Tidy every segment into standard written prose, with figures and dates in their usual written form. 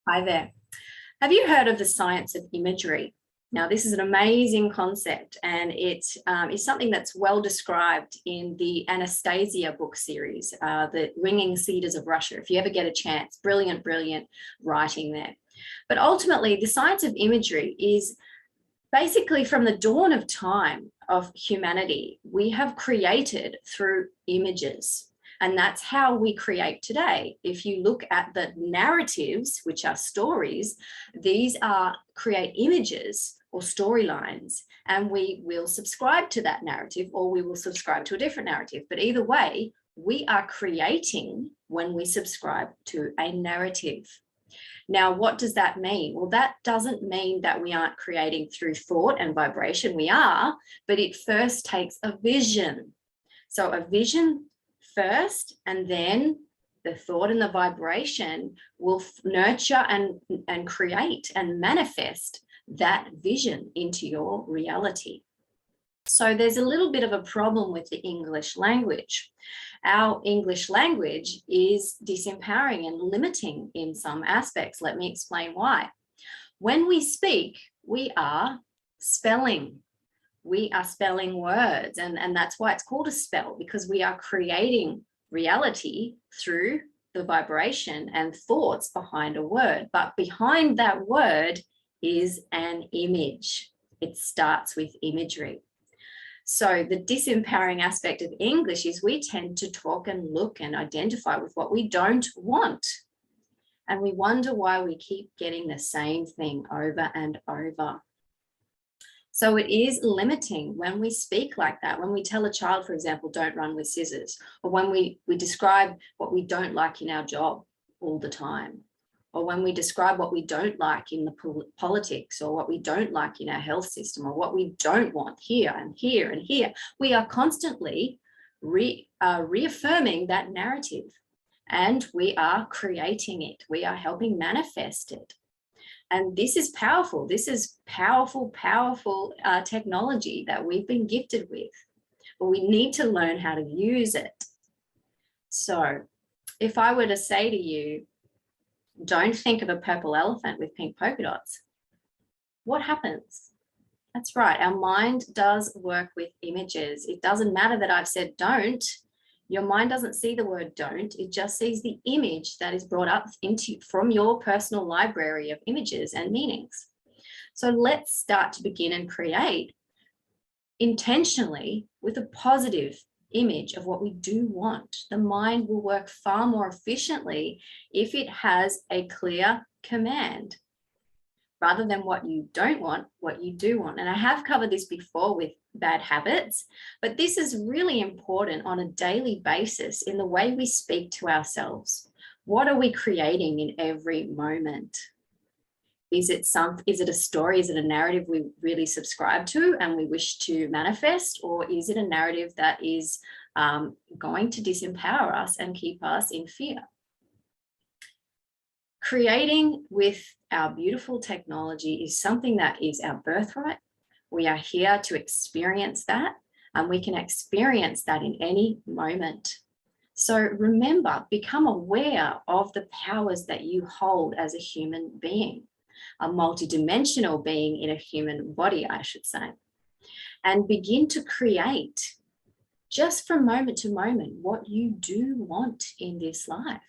Hi there. Have you heard of the science of imagery? Now, this is an amazing concept, and it is something that's well described in the Anastasia book series, The Ringing Cedars of Russia. If you ever get a chance, brilliant, brilliant writing there. But ultimately, the science of imagery is basically from the dawn of time of humanity, we have created through images. And that's how we create today. If you look at the narratives, which are stories, these create images or storylines, and we will subscribe to that narrative or we will subscribe to a different narrative. But either way, we are creating when we subscribe to a narrative. Now, what does that mean? Well, that doesn't mean that we aren't creating through thought and vibration. We are, but it first takes a vision. So a vision first, and then the thought and the vibration will nurture and create and manifest that vision into your reality. So there's a little bit of a problem with the English language. Our English language is disempowering and limiting in some aspects. Let me explain why. When we speak, we are spelling. We are spelling words, and that's why it's called a spell, because we are creating reality through the vibration and thoughts behind a word. But behind that word is an image. It starts with imagery. So the disempowering aspect of English is we tend to talk and look and identify with what we don't want. And we wonder why we keep getting the same thing over and over. So it is limiting when we speak like that, when we tell a child, for example, don't run with scissors, or when we describe what we don't like in our job all the time, or when we describe what we don't like in the politics, or what we don't like in our health system, or what we don't want here and here and here. We are constantly reaffirming that narrative, and we are creating it. We are helping manifest it. And this is powerful. This is powerful technology that we've been gifted with, but we need to learn how to use it. So if I were to say to you, don't think of a purple elephant with pink polka dots, what happens? That's right. Our mind does work with images. It doesn't matter that I've said don't. Your mind doesn't see the word don't. It just sees the image that is brought up from your personal library of images and meanings. So let's start to begin and create intentionally with a positive image of what we do want. The mind will work far more efficiently if it has a clear command, rather than what you don't want, what you do want. And I have covered this before with bad habits, but this is really important on a daily basis in the way we speak to ourselves. What are we creating in every moment? Is it a story? Is it a narrative we really subscribe to and we wish to manifest? Or is it a narrative that is going to disempower us and keep us in fear? Creating with our beautiful technology is something that is our birthright. We are here to experience that, and we can experience that in any moment. So remember, become aware of the powers that you hold as a human being, a multidimensional being in a human body, I should say, and begin to create just from moment to moment what you do want in this life.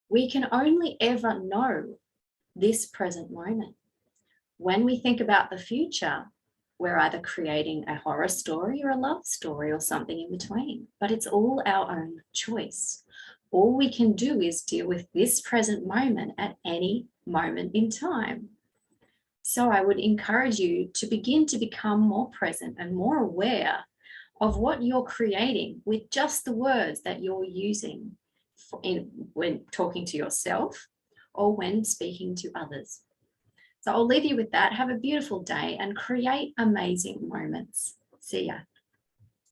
We can only ever know this present moment. When we think about the future, we're either creating a horror story or a love story or something in between, but it's all our own choice. All we can do is deal with this present moment at any moment in time. So I would encourage you to begin to become more present and more aware of what you're creating with just the words that you're using when talking to yourself or when speaking to others. So I'll leave you with that. Have a beautiful day and create amazing moments. See ya.